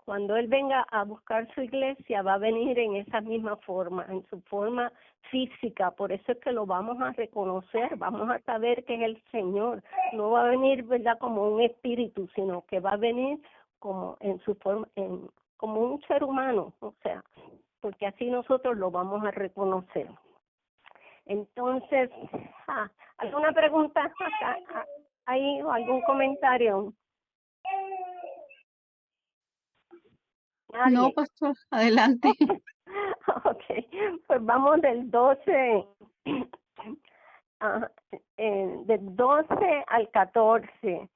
cuando Él venga a buscar su iglesia, va a venir en esa misma forma, en su forma física. Por eso es que lo vamos a reconocer, vamos a saber que es el Señor. No va a venir, ¿verdad?, como un espíritu, sino que va a venir como en su forma, como un ser humano, o sea, porque así nosotros lo vamos a reconocer. Entonces, ¿alguna pregunta acá? ¿Hay algún comentario? ¿Nadie? No, pastor, adelante. Ok, pues vamos del 12, del 12 al 14.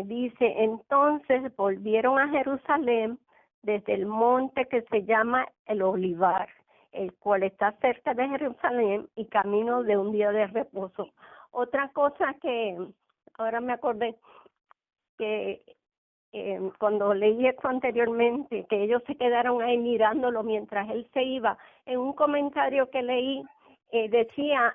Dice, entonces volvieron a Jerusalén desde el monte que se llama el Olivar, el cual está cerca de Jerusalén y camino de un día de reposo. Otra cosa que ahora me acordé, que cuando leí esto anteriormente, que ellos se quedaron ahí mirándolo mientras él se iba, en un comentario que leí, decía,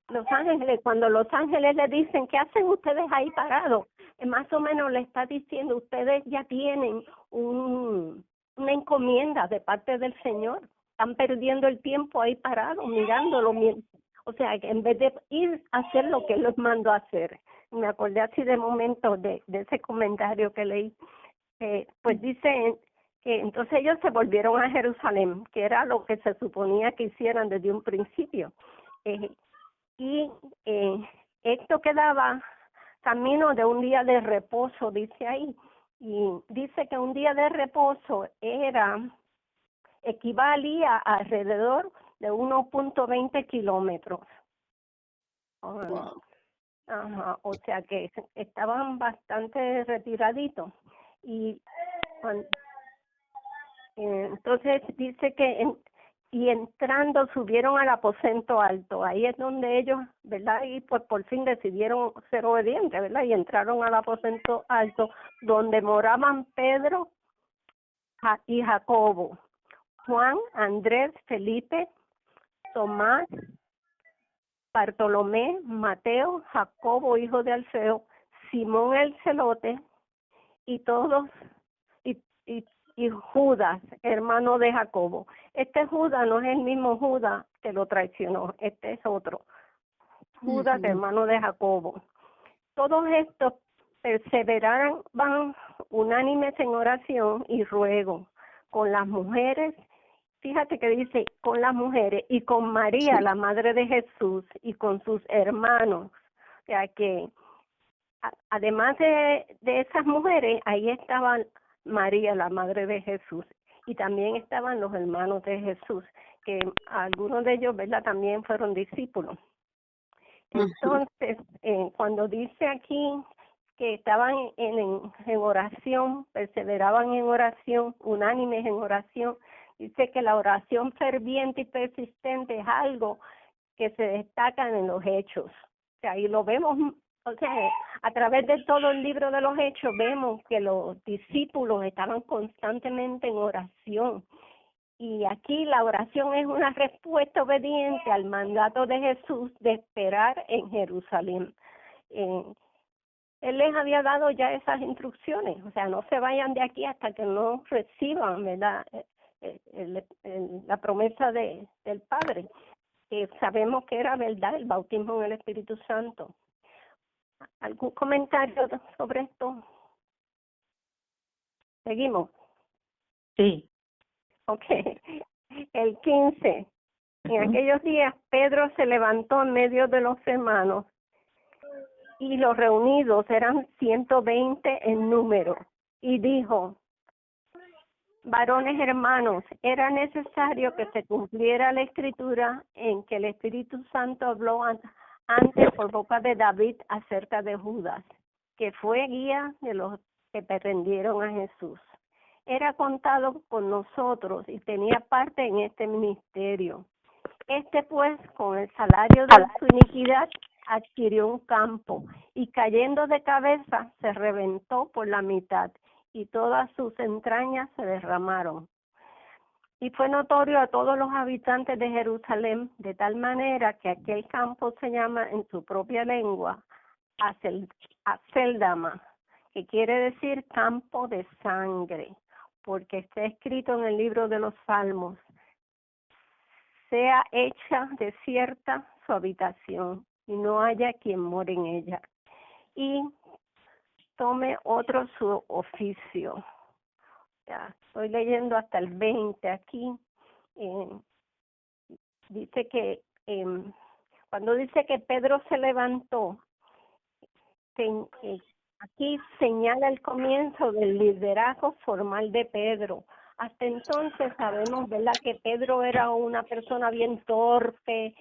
Los Ángeles, cuando Los Ángeles le dicen, ¿qué hacen ustedes ahí parados? Más o menos le está diciendo, ustedes ya tienen una encomienda de parte del Señor, están perdiendo el tiempo ahí parados, mirándolo, o sea, que en vez de ir a hacer lo que Él los mandó a hacer. Me acordé así de momento de ese comentario que leí. Pues dice que entonces ellos se volvieron a Jerusalén, que era lo que se suponía que hicieran desde un principio. Y esto quedaba camino de un día de reposo, dice ahí. Y dice que un día de reposo equivalía a alrededor de 1.20 kilómetros. Wow. Ajá, o sea que estaban bastante retiraditos. Y entonces dice que y entrando subieron al aposento alto. Ahí es donde ellos, ¿verdad? Y pues por fin decidieron ser obedientes, ¿verdad? Y entraron al aposento alto donde moraban Pedro y Jacobo, Juan, Andrés, Felipe, Tomás, Bartolomé, Mateo, Jacobo, hijo de Alfeo, Simón el celote, y todos, y Judas, hermano de Jacobo. Este Judas no es el mismo Judas que lo traicionó, este es otro. Judas, hermano de Jacobo. Todos estos perseveraban unánimes en oración y ruego con las mujeres. Fíjate que dice con las mujeres y con María, Sí. la madre de Jesús, y con sus hermanos. O sea que además de esas mujeres, ahí estaban María, la madre de Jesús, y también estaban los hermanos de Jesús, que algunos de ellos, ¿verdad?, también fueron discípulos. Entonces, cuando dice aquí que estaban en oración, perseveraban en oración, unánimes en oración, dice que la oración ferviente y persistente es algo que se destaca en los hechos. O sea, y lo vemos, o sea, a través de todo el libro de los hechos vemos que los discípulos estaban constantemente en oración. Y aquí la oración es una respuesta obediente al mandato de Jesús de esperar en Jerusalén. Él les había dado ya esas instrucciones, o sea, no se vayan de aquí hasta que no reciban, ¿verdad?, la promesa del Padre, que sabemos que era verdad, el bautismo en el Espíritu Santo. ¿Algún comentario sobre esto? ¿Seguimos? Sí. Ok. El 15. En aquellos días Pedro se levantó en medio de los hermanos y los reunidos eran 120 en número y dijo: varones hermanos, era necesario que se cumpliera la escritura en que el Espíritu Santo habló antes por boca de David acerca de Judas, que fue guía de los que prendieron a Jesús. Era contado con nosotros y tenía parte en este ministerio. Este pues, con el salario de su iniquidad, adquirió un campo y cayendo de cabeza se reventó por la mitad y todas sus entrañas se derramaron. Y fue notorio a todos los habitantes de Jerusalén, de tal manera que aquel campo se llama en su propia lengua Aceldama, que quiere decir campo de sangre. porque está escrito en el libro de los Salmos: sea hecha desierta su habitación y no haya quien more en ella, y tome otro su oficio. Ya, estoy leyendo hasta el 20 aquí. Dice que cuando dice que Pedro se levantó, aquí señala el comienzo del liderazgo formal de Pedro. Hasta entonces sabemos, ¿verdad?, que Pedro era una persona bien torpe,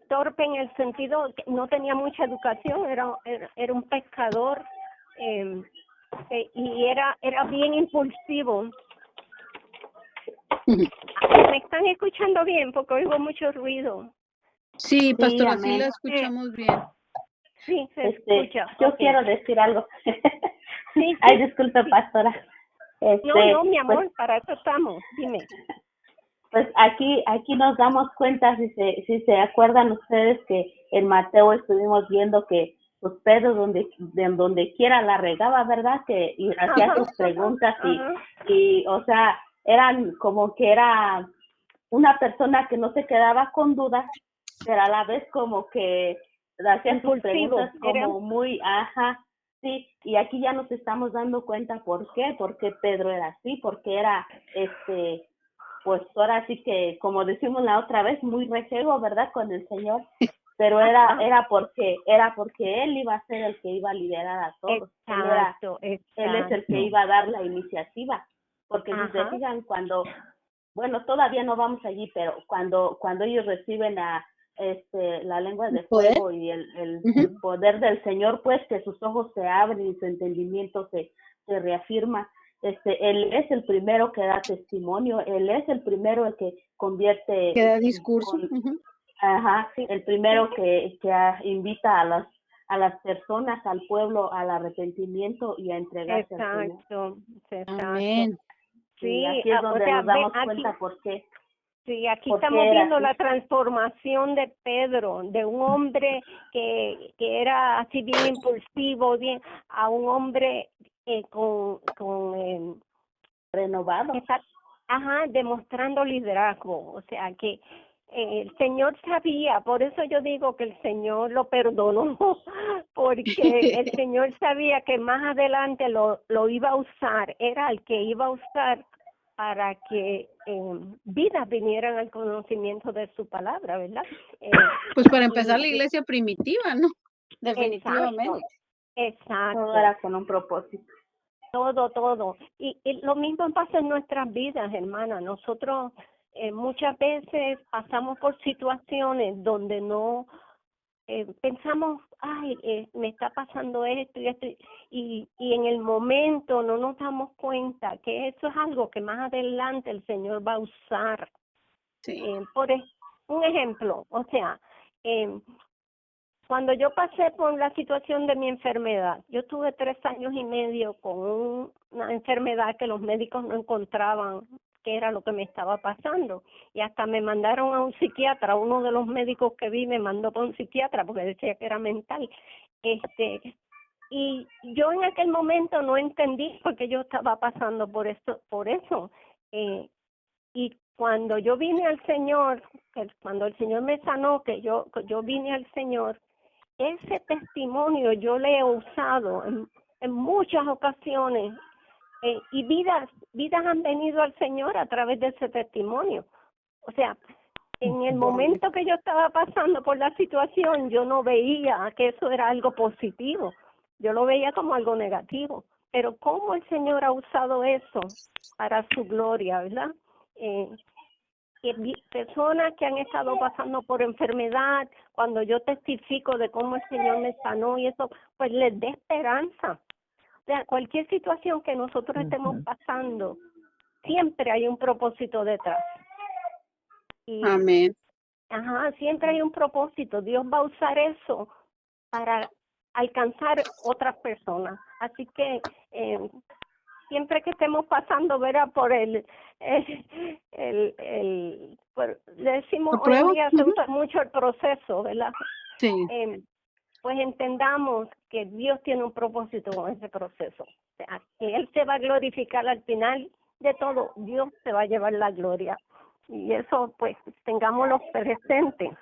torpe en el sentido que no tenía mucha educación, era un pescador, y era bien impulsivo. ¿Me están escuchando bien? Porque oigo mucho ruido. Sí, pastora, sí amén. la escuchamos bien. Sí, se escucha. Yo Okay. quiero decir algo. Sí, Ay, disculpe, sí. pastora. No, mi amor, pues, para eso estamos. Dime. Pues aquí nos damos cuenta, si se acuerdan ustedes, que en Mateo estuvimos viendo que pues Pedro donde quiera la regaba, ¿verdad? Y hacía sus preguntas y o sea, eran como que era una persona que no se quedaba con dudas, pero a la vez como que hacía sus preguntas como muy, sí, y aquí ya nos estamos dando cuenta por qué Pedro era así, porque era pues ahora sí que, como decimos la otra vez, muy rejego, ¿verdad?, con el Señor, pero era porque él iba a ser el que iba a liderar a todos. Exacto. Él es el que iba a dar la iniciativa, porque si se fijan, bueno, todavía no vamos allí, pero cuando ellos reciben la lengua de fuego y el poder del Señor, pues que sus ojos se abren y su entendimiento se reafirma. Él es el primero que da testimonio, él es el primero el que convierte, que da discurso, el primero que invita a las personas, al pueblo, al arrepentimiento y a entregarse al Señor. Exacto. Amén. Sí, aquí es donde nos damos cuenta por qué. Sí, aquí estamos viendo la transformación de Pedro, de un hombre que era así bien impulsivo, a un hombre con renovado. Demostrando liderazgo. O sea que el Señor sabía, por eso yo digo que el Señor lo perdonó, porque el Señor sabía que más adelante lo iba a usar, era el que iba a usar para que vidas vinieran al conocimiento de su palabra, ¿verdad? Pues para empezar la iglesia primitiva, ¿no? Definitivamente. Exacto. Todo era con un propósito. Todo. Y lo mismo pasa en nuestras vidas, hermana. Nosotros muchas veces pasamos por situaciones donde no pensamos, me está pasando esto y esto, y en el momento no nos damos cuenta que eso es algo que más adelante el Señor va a usar. Sí. Por un ejemplo, o sea, cuando yo pasé por la situación de mi enfermedad, yo tuve 3 años y medio con una enfermedad que los médicos no encontraban qué era lo que me estaba pasando. Y hasta me mandaron a un psiquiatra. Uno de los médicos que vi me mandó para un psiquiatra porque decía que era mental. Y yo en aquel momento no entendí por qué yo estaba pasando por eso. Y cuando yo vine al Señor, cuando el Señor me sanó, que yo vine al Señor, ese testimonio yo le he usado en muchas ocasiones, y vidas han venido al Señor a través de ese testimonio. O sea, en el momento que yo estaba pasando por la situación, yo no veía que eso era algo positivo, yo lo veía como algo negativo, pero cómo el Señor ha usado eso para su gloria, ¿verdad? Personas que han estado pasando por enfermedad, cuando yo testifico de cómo el Señor me sanó y eso, pues les da esperanza. O sea, cualquier situación que nosotros estemos pasando, siempre hay un propósito detrás. Amén. Siempre hay un propósito. Dios va a usar eso para alcanzar otras personas. Así que siempre que estemos pasando, verá, por le decimos hoy en día se usa mucho el proceso, ¿verdad? Sí. Pues entendamos que Dios tiene un propósito con ese proceso. sea, que Él se va a glorificar al final de todo. Dios se va a llevar la gloria. Y eso, pues, tengámoslo presente.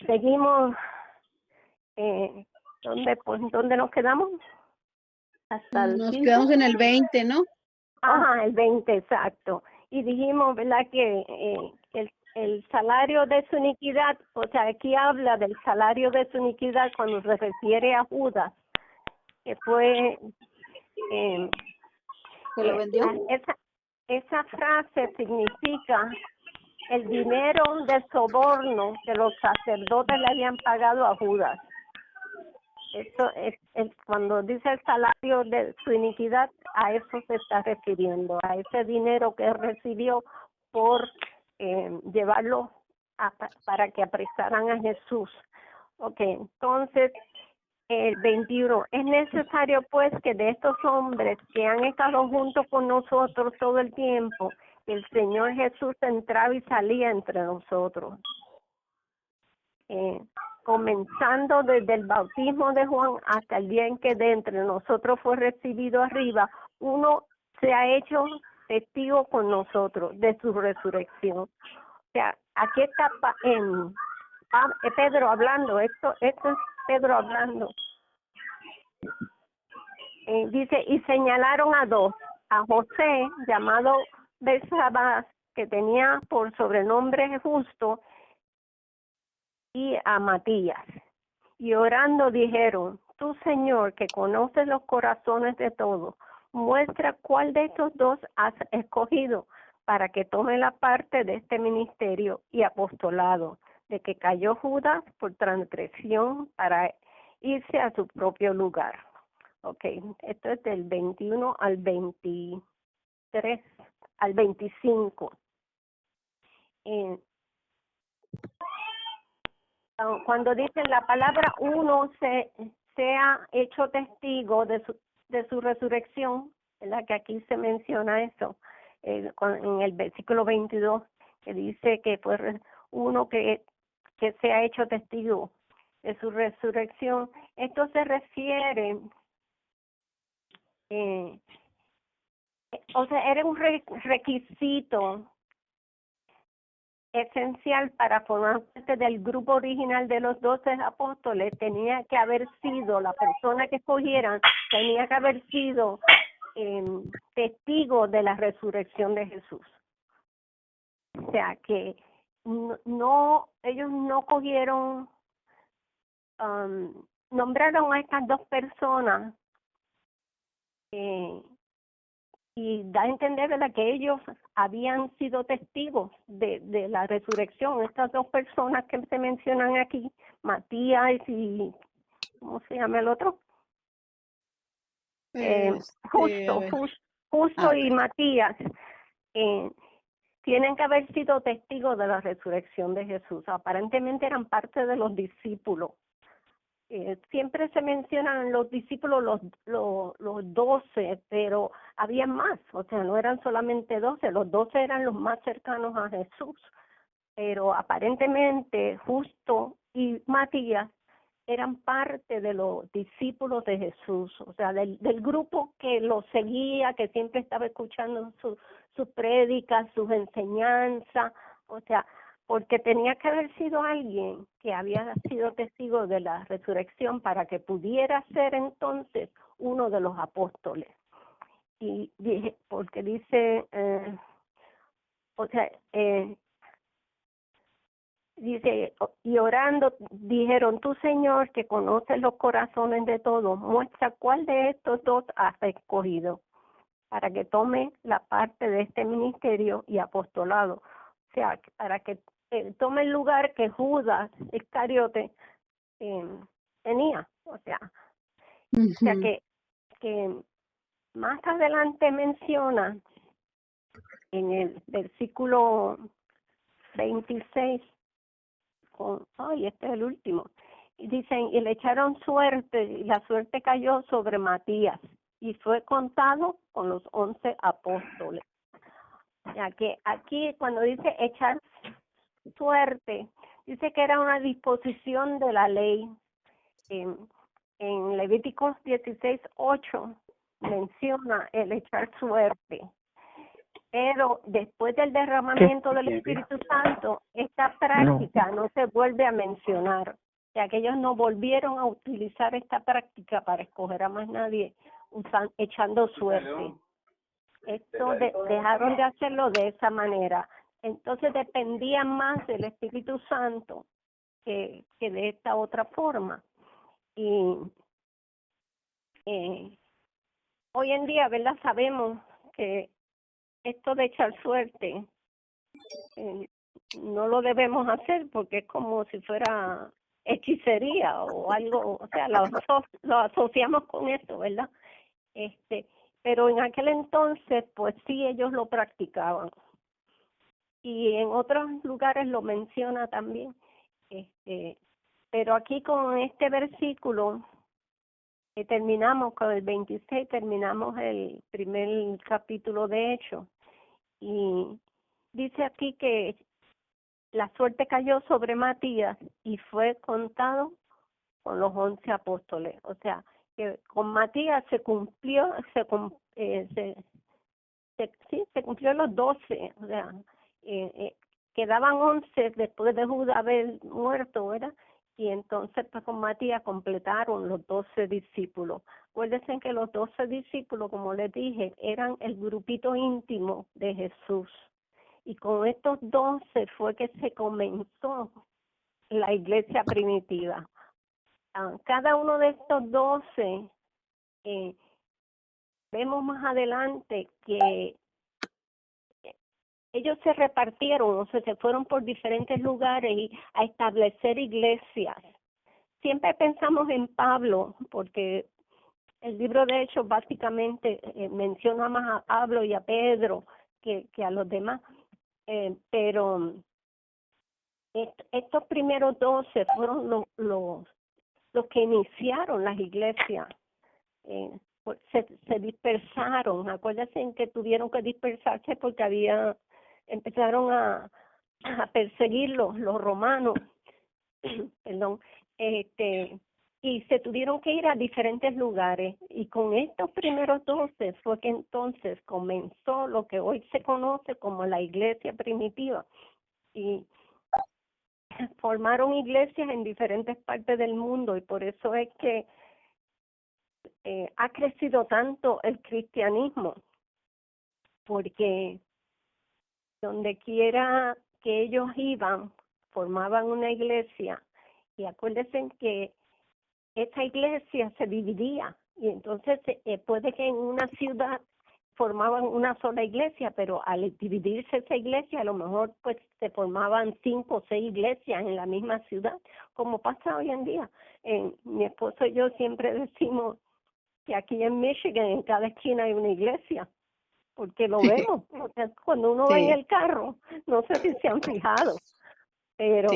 Seguimos, ¿dónde nos quedamos? Hasta el Nos 15. quedamos en el 20, ¿no? Ajá, el 20, exacto. Y dijimos, ¿verdad?, que el salario de su iniquidad, o sea, aquí habla del salario de su iniquidad cuando se refiere a Judas, que fue ¿Que lo vendió? esa frase significa el dinero de soborno que los sacerdotes le habían pagado a Judas. Esto es cuando dice el salario de su iniquidad, a eso se está refiriendo, a ese dinero que él recibió por llevarlo para que apresaran a Jesús. Ok, entonces el 21, es necesario pues que de estos hombres que han estado juntos con nosotros todo el tiempo, el Señor Jesús entraba y salía entre nosotros. Comenzando desde el bautismo de Juan hasta el día en que de entre nosotros fue recibido arriba, uno se ha hecho testigo con nosotros de su resurrección. O sea, aquí está Pedro hablando, esto es Pedro hablando. Dice, y señalaron a dos, a José, llamado Bersabás, que tenía por sobrenombre Justo, y a Matías. Y orando dijeron, tú, Señor, que conoces los corazones de todos, muestra cuál de estos dos has escogido para que tome la parte de este ministerio y apostolado, de que cayó Judas por transgresión para irse a su propio lugar. Ok, esto es del 21 al 23, al 25. Cuando dicen la palabra uno se ha hecho testigo de su resurrección, ¿verdad?, que aquí se menciona eso, en el versículo 22, que dice que fue uno que se ha hecho testigo de su resurrección. Esto se refiere, o sea, era un requisito esencial para formar parte del grupo original de los 12 apóstoles. Tenía que haber sido, la persona que escogieran, tenía que haber sido testigo de la resurrección de Jesús. O sea, que ellos no cogieron, nombraron a estas dos personas, y da a entender, ¿verdad?, que ellos habían sido testigos de la resurrección. Estas dos personas que se mencionan aquí, Matías y, ¿cómo se llama el otro? Justo y Matías, tienen que haber sido testigos de la resurrección de Jesús. Aparentemente eran parte de los discípulos. Siempre se mencionan los discípulos, los 12, pero había más, o sea, no eran solamente 12, los 12 eran los más cercanos a Jesús, pero aparentemente Justo y Matías eran parte de los discípulos de Jesús, o sea, del grupo que lo seguía, que siempre estaba escuchando sus prédicas, sus enseñanzas, o sea, porque tenía que haber sido alguien que había sido testigo de la resurrección para que pudiera ser entonces uno de los apóstoles. Y dije, porque dice, dice, y orando dijeron, tú, Señor, que conoces los corazones de todos, muestra cuál de estos dos has escogido para que tome la parte de este ministerio y apostolado. O sea, para que tome el lugar que Judas Iscariote tenía. O sea, que más adelante menciona en el versículo 26, este es el último, y dicen, y le echaron suerte, y la suerte cayó sobre Matías, y fue contado con los 11 apóstoles. Ya que aquí cuando dice echar suerte, dice que era una disposición de la ley. En Levíticos 16:8 menciona el echar suerte. Pero después del derramamiento del Espíritu Santo, esta práctica no se vuelve a mencionar. O sea, que ellos no volvieron a utilizar esta práctica para escoger a más nadie echando suerte. Dejaron de hacerlo de esa manera. Entonces dependían más del Espíritu Santo que de esta otra forma. Y hoy en día, ¿verdad? Sabemos que esto de echar suerte no lo debemos hacer porque es como si fuera hechicería o algo, o sea, lo asociamos con eso, ¿verdad? Pero en aquel entonces, pues sí, ellos lo practicaban. Y en otros lugares lo menciona también. Pero aquí con este versículo, terminamos con el 26, terminamos el primer capítulo de Hechos. Y dice aquí que la suerte cayó sobre Matías y fue contado con los 11 apóstoles. O sea, que con Matías se cumplió, se cumplió los 12. O sea, quedaban 11 después de Judas haber muerto, ¿verdad? Y entonces pues con Matías completaron los 12 discípulos. Acuérdense que los 12 discípulos, como les dije, eran el grupito íntimo de Jesús. Y con estos 12 fue que se comenzó la iglesia primitiva. Cada uno de estos 12, vemos más adelante que ellos se repartieron, o sea, se fueron por diferentes lugares y a establecer iglesias. Siempre pensamos en Pablo, porque el libro de Hechos básicamente menciona más a Pablo y a Pedro que a los demás. Pero estos primeros 12 fueron los que iniciaron las iglesias. Se dispersaron. Acuérdense en que tuvieron que dispersarse porque empezaron a perseguirlos los romanos. Perdón. Y se tuvieron que ir a diferentes lugares. Y con estos primeros 12 fue que entonces comenzó lo que hoy se conoce como la iglesia primitiva. Y formaron iglesias en diferentes partes del mundo y por eso es que ha crecido tanto el cristianismo, porque donde quiera que ellos iban, formaban una iglesia. Y acuérdense que esta iglesia se dividía y entonces puede que en una ciudad formaban una sola iglesia, pero al dividirse esa iglesia a lo mejor pues se formaban 5 o 6 iglesias en la misma ciudad, como pasa hoy en día. Mi esposo y yo siempre decimos que aquí en Michigan en cada esquina hay una iglesia, porque lo vemos. O sea, cuando uno va en el carro, no sé si se han fijado, pero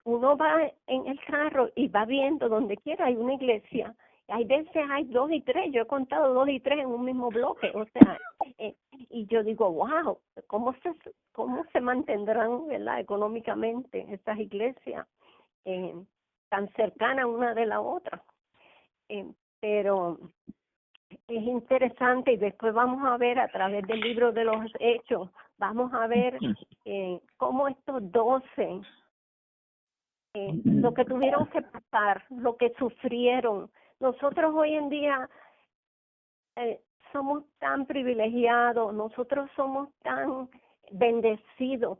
uno va en el carro y va viendo donde quiera hay una iglesia. Hay veces hay 2 y 3, yo he contado 2 y 3 en un mismo bloque, o sea, y yo digo, wow, ¿cómo se mantendrán, verdad, económicamente estas iglesias tan cercanas una de la otra? Pero es interesante y después vamos a ver a través del libro de los Hechos, vamos a ver cómo estos 12 lo que tuvieron que pasar, lo que sufrieron. Nosotros hoy en día somos tan privilegiados, nosotros somos tan bendecidos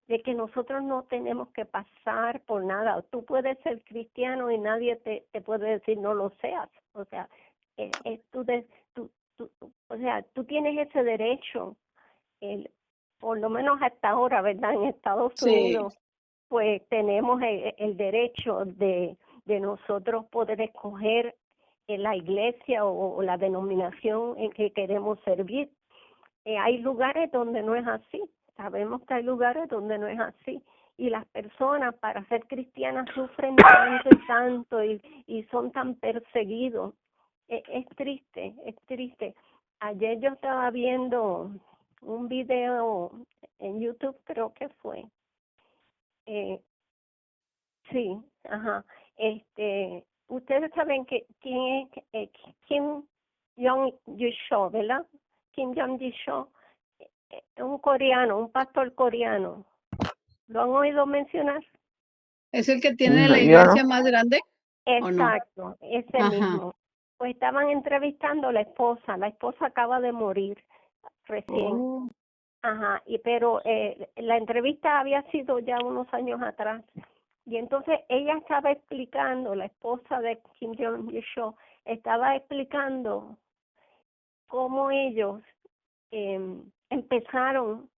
de que nosotros no tenemos que pasar por nada. Tú puedes ser cristiano y nadie te puede decir no lo seas. O sea, o sea, tú tienes ese derecho, por lo menos hasta ahora, ¿verdad? En Estados Unidos, pues tenemos el derecho de nosotros poder escoger la iglesia o la denominación en que queremos servir. Hay lugares donde no es así, sabemos que hay lugares donde no es así, y las personas para ser cristianas sufren tanto y tanto y son tan perseguidos. Es triste, es triste. Ayer yo estaba viendo un video en YouTube, creo que fue, sí, ajá. Ustedes saben que quién Jong-il, ¿verdad? Kim Jong-il, un coreano, un pastor coreano. ¿Lo han oído mencionar? ¿Es el que tiene la Yo iglesia no. más grande? ¿O no? Exacto, ese Ajá. mismo. Pues estaban entrevistando a la esposa acaba de morir recién. Oh, Ajá, pero la entrevista había sido ya unos años atrás. Y entonces ella estaba explicando, la esposa de Kim Jong-il estaba explicando cómo ellos empezaron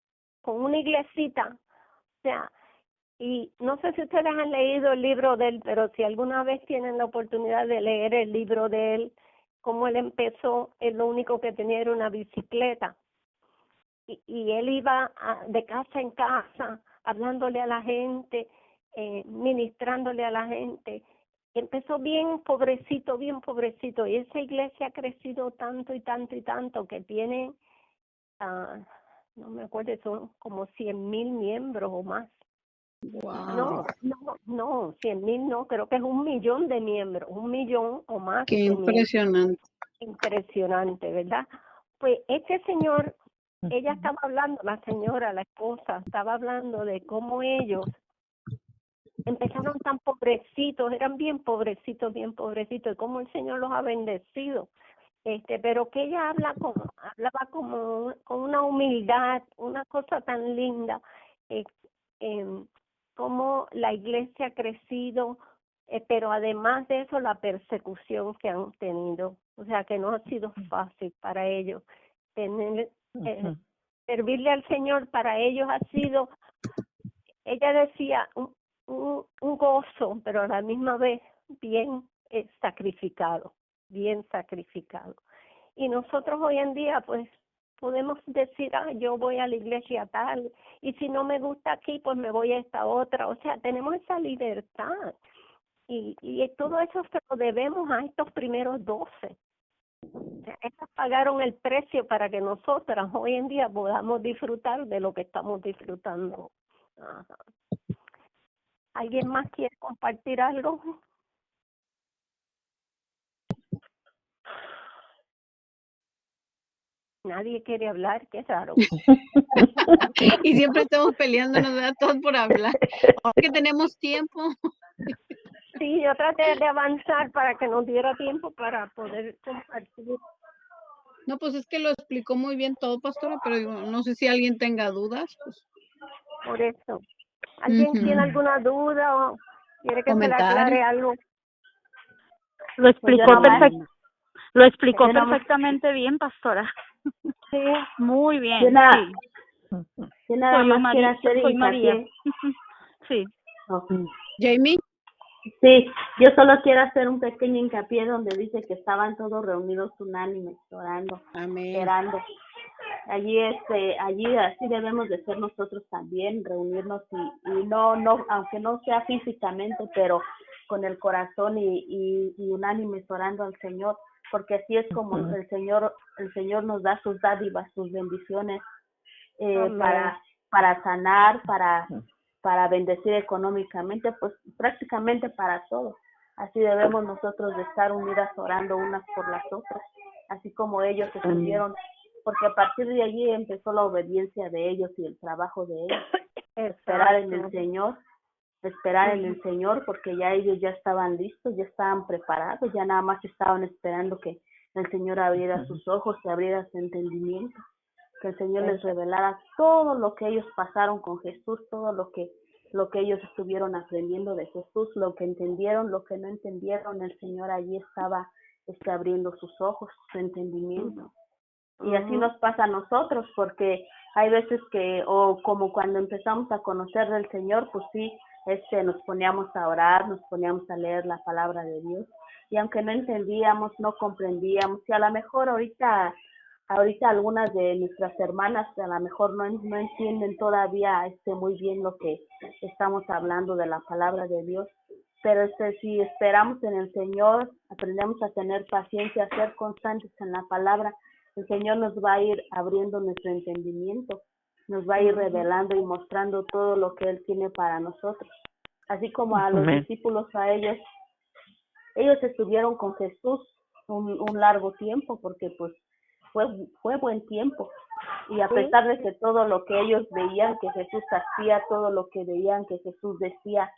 con una iglesita, o sea, y no sé si ustedes han leído el libro de él, pero si alguna vez tienen la oportunidad de leer el libro de él, cómo él empezó, él lo único que tenía era una bicicleta. Y él iba de casa en casa, hablándole a la gente, ministrándole a la gente. Empezó bien pobrecito, y esa iglesia ha crecido tanto y tanto y tanto que tiene, no me acuerdo, son como 100,000 miembros o más. wow. No, 100,000 no, creo que es 1,000,000 de miembros, 1,000,000 o más Qué de miembros. impresionante. Impresionante, ¿verdad? Pues este señor, ella estaba hablando, la señora, la esposa, estaba hablando de cómo ellos empezaron tan pobrecitos, eran bien pobrecitos, y cómo el Señor los ha bendecido. Pero que ella hablaba como con una humildad, una cosa tan linda, cómo la iglesia ha crecido, pero además de eso la persecución que han tenido, o sea que no ha sido fácil para ellos tener, servirle al Señor para ellos ha sido, ella decía, un gozo, pero a la misma vez bien sacrificado. Y nosotros hoy en día pues podemos decir, yo voy a la iglesia tal, y si no me gusta aquí, pues me voy a esta otra. O sea, tenemos esa libertad. Y todo eso se lo debemos a estos primeros 12. O sea, estos pagaron el precio para que nosotras hoy en día podamos disfrutar de lo que estamos disfrutando. Ajá. ¿Alguien más quiere compartir algo? Nadie quiere hablar, qué raro. Y siempre estamos peleándonos, ¿verdad? Todos por hablar. Ahora que tenemos tiempo. Sí, yo traté de avanzar para que nos diera tiempo para poder compartir. No, pues es que lo explicó muy bien todo, pastora, pero digo, no sé si alguien tenga dudas. Pues. Por eso. ¿Alguien tiene alguna duda o quiere que se le aclare algo? Lo explicó, lo explicó Yo nada más- perfectamente bien, pastora. Sí. Muy bien. Yo nada, Sí. yo nada Soy más María, quiero hacer soy María. hincapié. Sí. Ok. Jamie. Sí, yo solo quiero hacer un pequeño hincapié donde dice que estaban todos reunidos unánimes, orando, Amén. esperando. Allí así debemos de ser nosotros también, reunirnos y no, aunque no sea físicamente, pero con el corazón y unánimes orando al Señor, porque así es como el Señor nos da sus dádivas, sus bendiciones, para sanar, para bendecir económicamente, pues prácticamente para todo. Así debemos nosotros de estar unidas orando unas por las otras, así como ellos estuvieron, porque a partir de allí empezó la obediencia de ellos y el trabajo de ellos. Esperar en el Señor, porque ya ellos ya estaban listos, ya estaban preparados, ya nada más estaban esperando que el Señor abriera sus ojos y abriera su entendimiento, que el Señor les revelara todo lo que ellos pasaron con Jesús, todo lo que ellos estuvieron aprendiendo de Jesús, lo que entendieron, lo que no entendieron, el Señor allí estaba abriendo sus ojos, su entendimiento. Y así nos pasa a nosotros, porque hay veces que, o como cuando empezamos a conocer del Señor, pues sí, nos poníamos a orar, nos poníamos a leer la palabra de Dios, y aunque no entendíamos, no comprendíamos, y a lo mejor ahorita algunas de nuestras hermanas a lo mejor no entienden todavía muy bien lo que estamos hablando de la palabra de Dios, pero si esperamos en el Señor, aprendemos a tener paciencia, a ser constantes en la palabra, el Señor nos va a ir abriendo nuestro entendimiento, nos va a ir revelando y mostrando todo lo que Él tiene para nosotros. Así como a los discípulos, a ellos estuvieron con Jesús un largo tiempo, porque pues fue buen tiempo. Y a pesar de que todo lo que ellos veían que Jesús hacía, todo lo que veían que Jesús decía,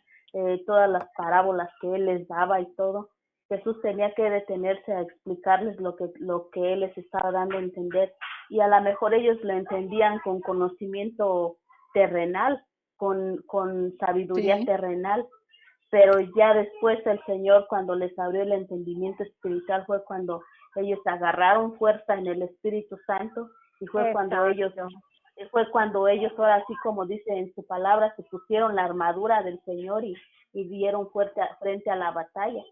todas las parábolas que él les daba y todo, Jesús tenía que detenerse a explicarles lo que él les estaba dando a entender. Y a lo mejor ellos lo entendían con conocimiento terrenal, con sabiduría terrenal, pero ya después el Señor, cuando les abrió el entendimiento espiritual, fue cuando ellos agarraron fuerza en el Espíritu Santo, y fue cuando ellos ahora sí, como dice en su palabra, se pusieron la armadura del Señor y dieron frente a la batalla,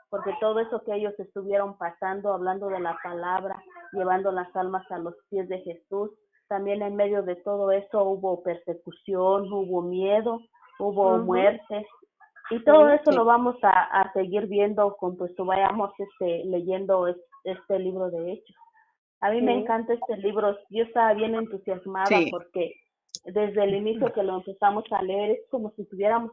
porque todo eso que ellos estuvieron pasando, hablando de la palabra, llevando las almas a los pies de Jesús, también en medio de todo eso hubo persecución, hubo miedo, hubo muertes, y todo eso lo vamos a seguir viendo cuando vayamos leyendo este libro de Hechos. A mí me encanta este libro. Yo estaba bien entusiasmada porque desde el inicio que lo empezamos a leer es como si tuviéramos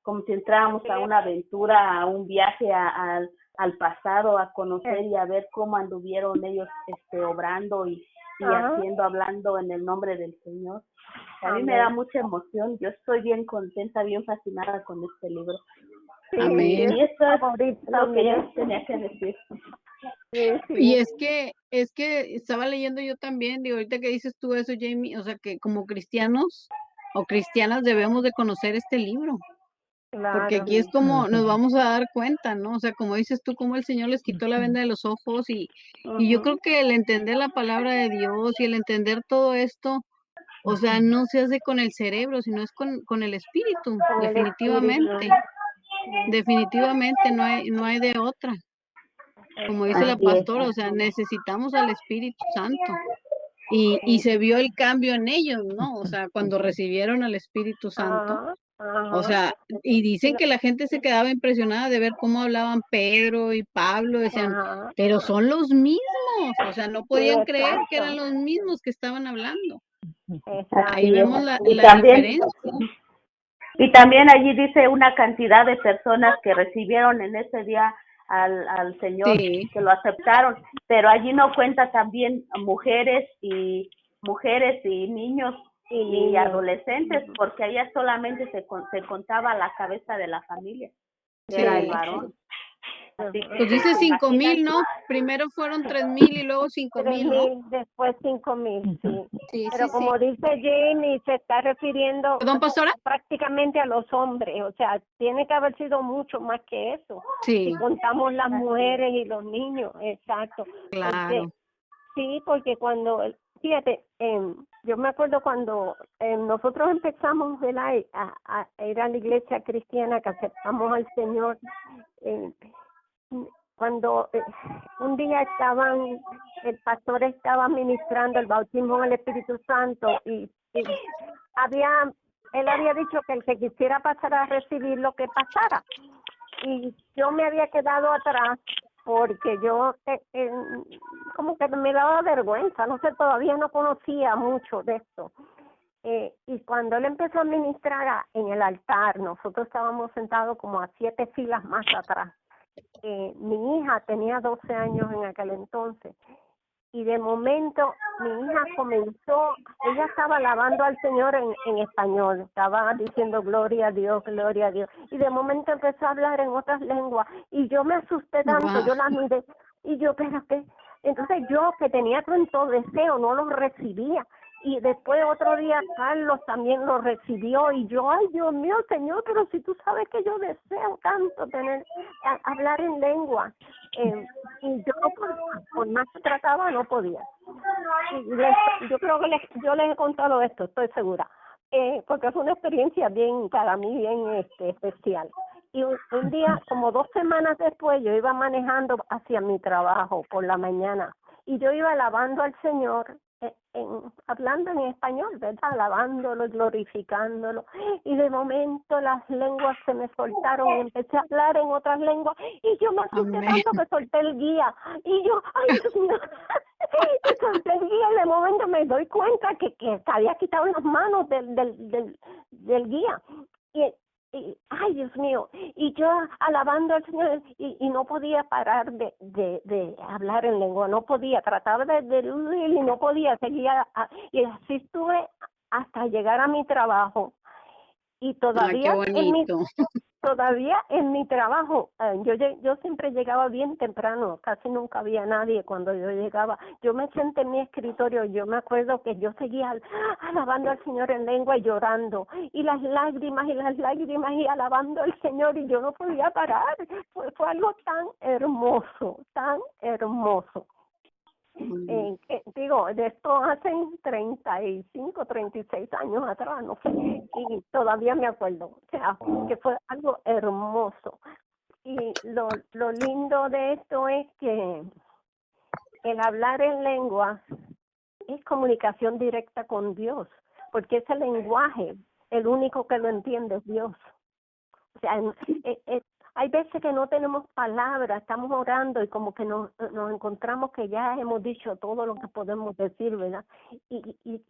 como si entráramos a una aventura, a un viaje al pasado, a conocer y a ver cómo anduvieron ellos obrando y haciendo, hablando en el nombre del Señor. A mí me da mucha emoción. Yo estoy bien contenta, bien fascinada con este libro. Amén. Y esto es lo que yo tenía que decir. Y es que estaba leyendo yo también, digo, ahorita que dices tú eso, Jamie, o sea, que como cristianos o cristianas debemos de conocer este libro, porque aquí es como nos vamos a dar cuenta, ¿no? O sea, como dices tú, como el Señor les quitó la venda de los ojos y yo creo que el entender la palabra de Dios y el entender todo esto, o sea, no se hace con el cerebro, sino es con el espíritu, definitivamente. Definitivamente no hay de otra. Como dice la Así es. pastora, o sea, necesitamos al Espíritu Santo. Y se vio el cambio en ellos, ¿no? O sea, cuando recibieron al Espíritu Santo. O sea, y dicen que la gente se quedaba impresionada de ver cómo hablaban Pedro y Pablo, decían, pero son los mismos, o sea, no podían creer que eran los mismos que estaban hablando. Ahí vemos la diferencia. Y también allí dice una cantidad de personas que recibieron en ese día al Señor, que lo aceptaron, pero allí no cuenta también mujeres y niños y adolescentes, porque allá solamente se contaba la cabeza de la familia, que era el varón. Así que, pues dice 5,000, ¿no? Primero fueron 3,000 y luego 5,000, ¿no? Después 5,000, sí. Sí, Pero como dice Jamie, se está refiriendo ¿Perdón, pastora? prácticamente a los hombres, o sea, tiene que haber sido mucho más que eso. Sí. Si contamos las mujeres y los niños, exacto. Claro. Porque cuando, fíjate, yo me acuerdo cuando nosotros empezamos a ir a la iglesia cristiana, que aceptamos al Señor, cuando un día el pastor estaba ministrando el bautismo en el Espíritu Santo y él había dicho que el que quisiera pasar a recibir lo que pasara, y yo me había quedado atrás porque yo como que me daba vergüenza, no sé, todavía no conocía mucho de esto. Y cuando él empezó a ministrar en el altar, nosotros estábamos sentados como a 7 filas más atrás. Mi hija tenía 12 años en aquel entonces, y de momento mi hija ella estaba alabando al Señor en español, estaba diciendo gloria a Dios, y de momento empezó a hablar en otras lenguas, y yo me asusté tanto, yo la miré, y yo, espérate, entonces yo que tenía tanto deseo, no lo recibía. Y después otro día Carlos también lo recibió y yo, ay Dios mío, Señor, pero si tú sabes que yo deseo tanto hablar en lengua. Y yo por más que trataba no podía. Y yo creo que yo les he contado esto, estoy segura, porque es una experiencia para mí bien especial. Y un día, como 2 semanas después, yo iba manejando hacia mi trabajo por la mañana y yo iba alabando al Señor, hablando en español, ¿verdad? Alabándolo, glorificándolo, y de momento las lenguas se me soltaron y empecé a hablar en otras lenguas y yo me asusté tanto que solté el guía y yo, ay Dios mío, y solté el guía y de momento me doy cuenta que había quitado las manos del guía ay Dios mío, y yo alabando al Señor y no podía parar de hablar en lengua, no podía, trataba de y no podía, seguía, y así estuve hasta llegar a mi trabajo. Y todavía en mi trabajo, yo siempre llegaba bien temprano, casi nunca había nadie cuando yo llegaba. Yo me senté en mi escritorio, yo me acuerdo que yo seguía alabando al Señor en lengua y llorando, y las lágrimas y alabando al Señor, y yo no podía parar. Fue algo tan hermoso, tan hermoso. Digo, de esto hacen 35, 36 años atrás, no sé, y todavía me acuerdo, o sea, que fue algo hermoso. Y lo lindo de esto es que el hablar en lengua es comunicación directa con Dios, porque ese lenguaje, el único que lo entiende es Dios. O sea, hay veces que no tenemos palabras, estamos orando y como que nos encontramos que ya hemos dicho todo lo que podemos decir, ¿verdad? Y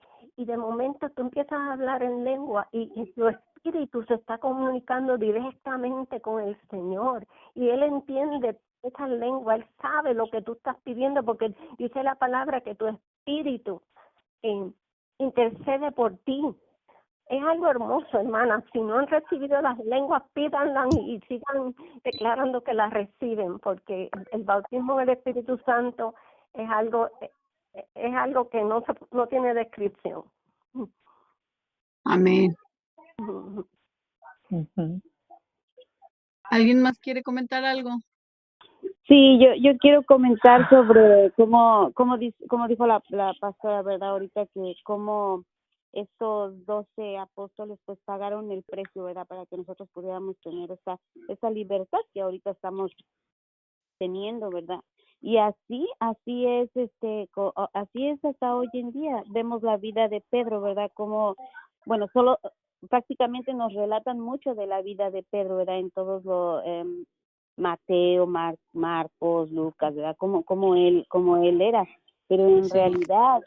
de momento tú empiezas a hablar en lengua y tu espíritu se está comunicando directamente con el Señor y Él entiende esa lengua, Él sabe lo que tú estás pidiendo porque dice la palabra que tu espíritu intercede por ti. Es algo hermoso, hermana. Si no han recibido las lenguas, pídanlas y sigan declarando que las reciben, porque el bautismo del Espíritu Santo es algo que no tiene descripción. Amén. ¿Alguien más quiere comentar algo? Sí, yo quiero comentar sobre cómo dijo la pastora, ¿verdad? Ahorita que cómo estos 12 apóstoles pues pagaron el precio, ¿verdad? Para que nosotros pudiéramos tener esa libertad que ahorita estamos teniendo, ¿verdad? Y así es así es hasta hoy en día. Vemos la vida de Pedro, ¿verdad? Como bueno, solo prácticamente nos relatan mucho de la vida de Pedro, ¿verdad? En todos los Mateo, Marcos, Lucas, ¿verdad? Como él era, pero en realidad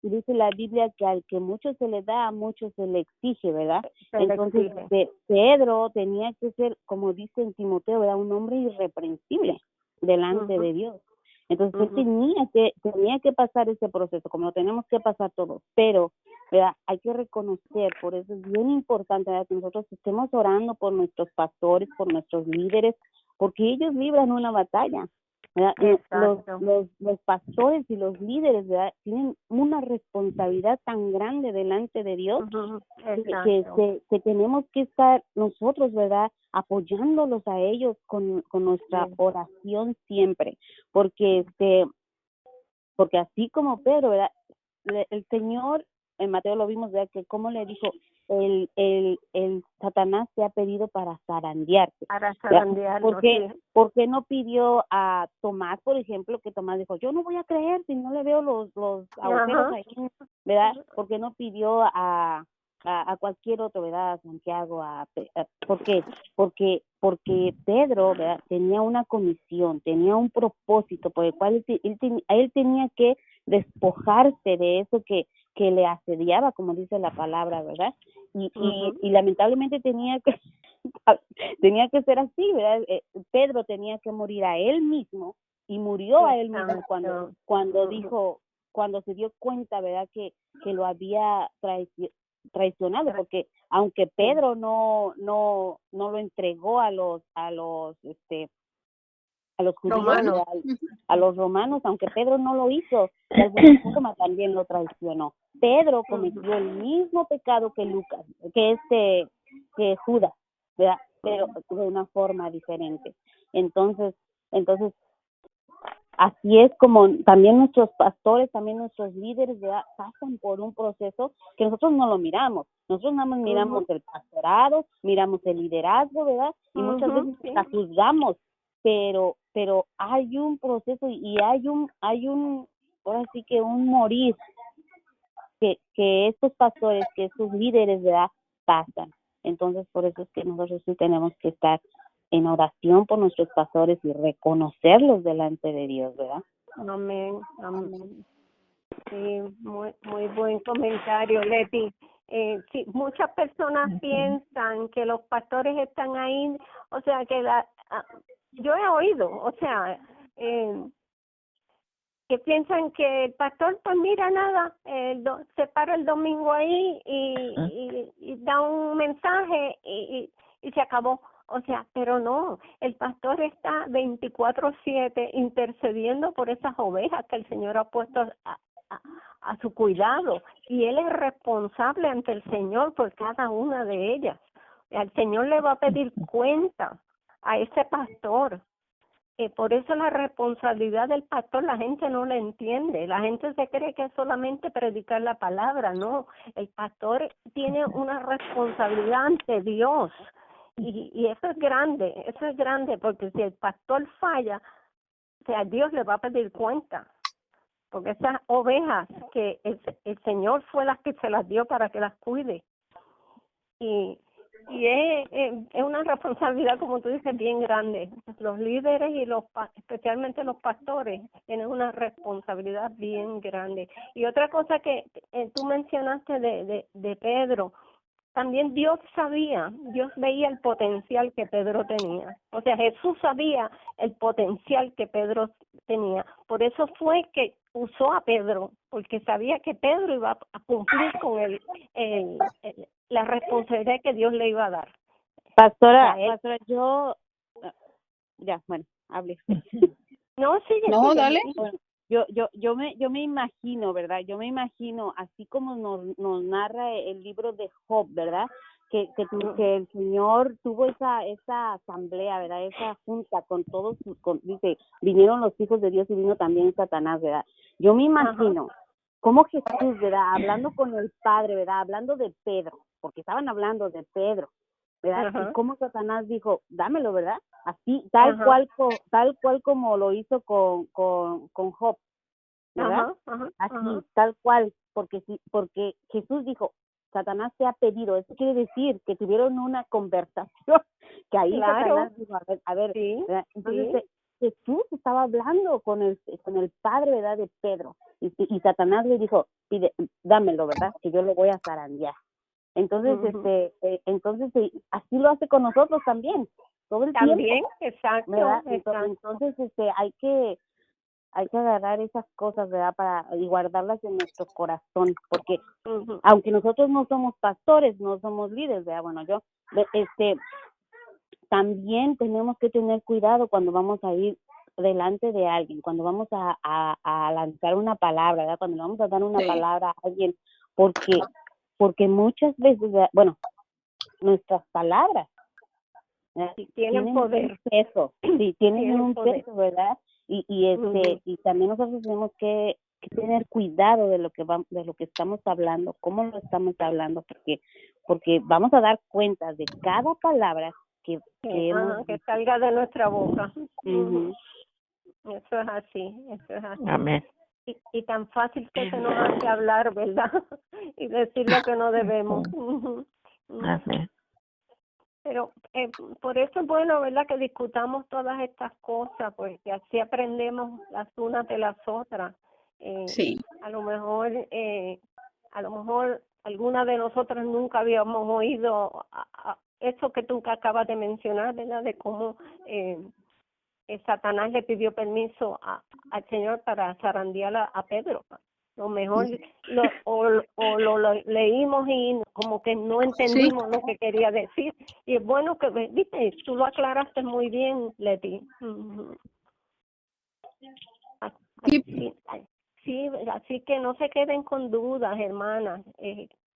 dice la Biblia que al que mucho se le da, a mucho se le exige, ¿verdad? Entonces Pedro tenía que ser, como dice en Timoteo, ¿verdad? Un hombre irreprensible delante de Dios. Entonces él tenía que pasar ese proceso, como lo tenemos que pasar todos, pero ¿verdad? Hay que reconocer, por eso es bien importante, ¿verdad? Que nosotros estemos orando por nuestros pastores, por nuestros líderes, porque ellos libran una batalla, ¿verdad? Los pastores y los líderes, ¿verdad? Tienen una responsabilidad tan grande delante de Dios que tenemos que estar nosotros, ¿verdad? Apoyándolos a ellos con nuestra oración siempre, porque así como Pedro, ¿verdad? El Señor, en Mateo lo vimos, ¿verdad? Que como le dijo, el Satanás te ha pedido para zarandearte. Para zarandearlo, ¿Por qué no pidió a Tomás, por ejemplo, que Tomás dijo, yo no voy a creer si no le veo los agujeros ahí, ¿verdad? ¿Por qué no pidió a cualquier otro, ¿verdad? A Santiago, ¿por qué? Porque Pedro, ¿verdad? Tenía una comisión, tenía un propósito por el cual él tenía que despojarse de eso que le asediaba, como dice la palabra, ¿verdad? Y lamentablemente tenía que ser así, ¿verdad? Pedro tenía que morir a él mismo y murió a él mismo cuando se dio cuenta, ¿verdad? Que lo había traicionado, porque aunque Pedro no lo entregó a los judíos, a los romanos, aunque Pedro no lo hizo, de alguna forma también lo traicionó. Pedro cometió el mismo pecado que Lucas, que Judas, ¿verdad? Pero de una forma diferente. Entonces, así es como también nuestros pastores, también nuestros líderes, ¿verdad? Pasan por un proceso que nosotros no lo miramos. Nosotros nada más miramos el pastorado, miramos el liderazgo, ¿verdad? Y muchas veces la juzgamos, pero hay un proceso y hay un ahora sí que un morir que estos pastores, que estos líderes, ¿verdad? Pasan. Entonces, por eso es que nosotros sí tenemos que estar en oración por nuestros pastores y reconocerlos delante de Dios, ¿verdad? Amén. Sí, muy buen comentario, Leti. sí, muchas personas piensan que los pastores están ahí, o sea, yo he oído, o sea, que piensan que el pastor, pues mira, nada, se para el domingo ahí y da un mensaje y se acabó. O sea, pero no, el pastor está 24/7 intercediendo por esas ovejas que el Señor ha puesto a su cuidado, y él es responsable ante el Señor por cada una de ellas. El Señor le va a pedir cuenta a ese pastor. Por eso la responsabilidad del pastor la gente no la entiende. La gente se cree que es solamente predicar la palabra. No, el pastor tiene una responsabilidad ante Dios. Y eso es grande, porque si el pastor falla, o sea, Dios le va a pedir cuenta. Porque esas ovejas que el Señor fue las que se las dio para que las cuide. Y es una responsabilidad, como tú dices, bien grande. Los líderes y especialmente los pastores tienen una responsabilidad bien grande. Y otra cosa que tú mencionaste de Pedro, también Dios veía el potencial que Pedro tenía. O sea, Jesús sabía el potencial que Pedro tenía. Por eso fue que usó a Pedro, porque sabía que Pedro iba a cumplir con la responsabilidad que Dios le iba a dar. Pastora, yo, ya, bueno, hable. No, sigue. Dale. Bueno, yo me imagino, ¿verdad? Yo me imagino, así como nos narra el libro de Job, ¿verdad? Que el Señor tuvo esa asamblea, ¿verdad? Esa junta con todos, dice, vinieron los hijos de Dios y vino también Satanás, ¿verdad? Yo me imagino cómo Jesús, ¿verdad? Hablando con el Padre, ¿verdad? Hablando de Pedro, porque estaban hablando de Pedro, ¿verdad? Y cómo Satanás dijo, dámelo, ¿verdad? Así, tal cual como lo hizo con Job, ¿verdad? Así, tal cual, porque Jesús dijo, Satanás te ha pedido. Eso quiere decir que tuvieron una conversación, que ahí Satanás dijo, a ver, sí, entonces Jesús estaba hablando con el Padre, ¿verdad? De Pedro, y Satanás le dijo, pide, dámelo, ¿verdad? Que yo lo voy a zarandear. Entonces, así lo hace con nosotros también, todo el tiempo. También, exacto. Entonces, hay que agarrar esas cosas, ¿verdad? Y guardarlas en nuestro corazón, porque aunque nosotros no somos pastores, no somos líderes, ¿verdad? Bueno, también tenemos que tener cuidado cuando vamos a ir delante de alguien, cuando vamos a lanzar una palabra, ¿verdad? Cuando le vamos a dar una palabra a alguien, porque muchas veces, bueno, nuestras palabras tienen poder. Un peso, sí, tienen un peso, ¿verdad? Y también nosotros tenemos que tener cuidado de lo que estamos hablando, cómo lo estamos hablando, porque vamos a dar cuenta de cada palabra que salga de nuestra boca. Eso es así. Amén. Y tan fácil que se nos hace hablar, ¿verdad? Y decir lo que no debemos. Amén. Pero por eso es bueno, ¿verdad?, que discutamos todas estas cosas, porque así aprendemos las unas de las otras. A lo mejor alguna de nosotras nunca habíamos oído eso que tú acabas de mencionar, ¿verdad?, de cómo Satanás le pidió permiso al Señor para zarandear a Pedro. Lo mejor lo leímos y como que no entendimos lo que quería decir. Y es bueno que, viste, tú lo aclaraste muy bien, Leti. Así que no se queden con dudas, hermanas.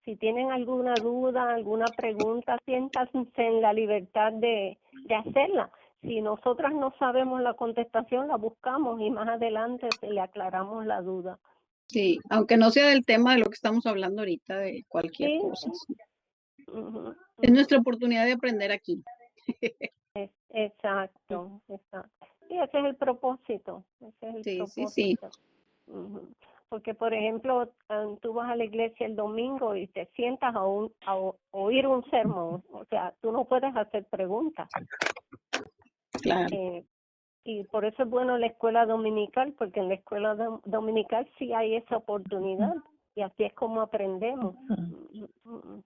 Si tienen alguna duda, alguna pregunta, siéntanse en la libertad de hacerla. Si nosotras no sabemos la contestación, la buscamos y más adelante le aclaramos la duda. Sí, aunque no sea del tema de lo que estamos hablando ahorita, de cualquier cosa. Es nuestra oportunidad de aprender aquí. Exacto. Y ese es el propósito. Sí. Porque, por ejemplo, tú vas a la iglesia el domingo y te sientas a oír un sermón. O sea, tú no puedes hacer preguntas. Claro. Y por eso es bueno la escuela dominical, porque en la escuela dominical sí hay esa oportunidad Y así es como aprendemos. Ujú.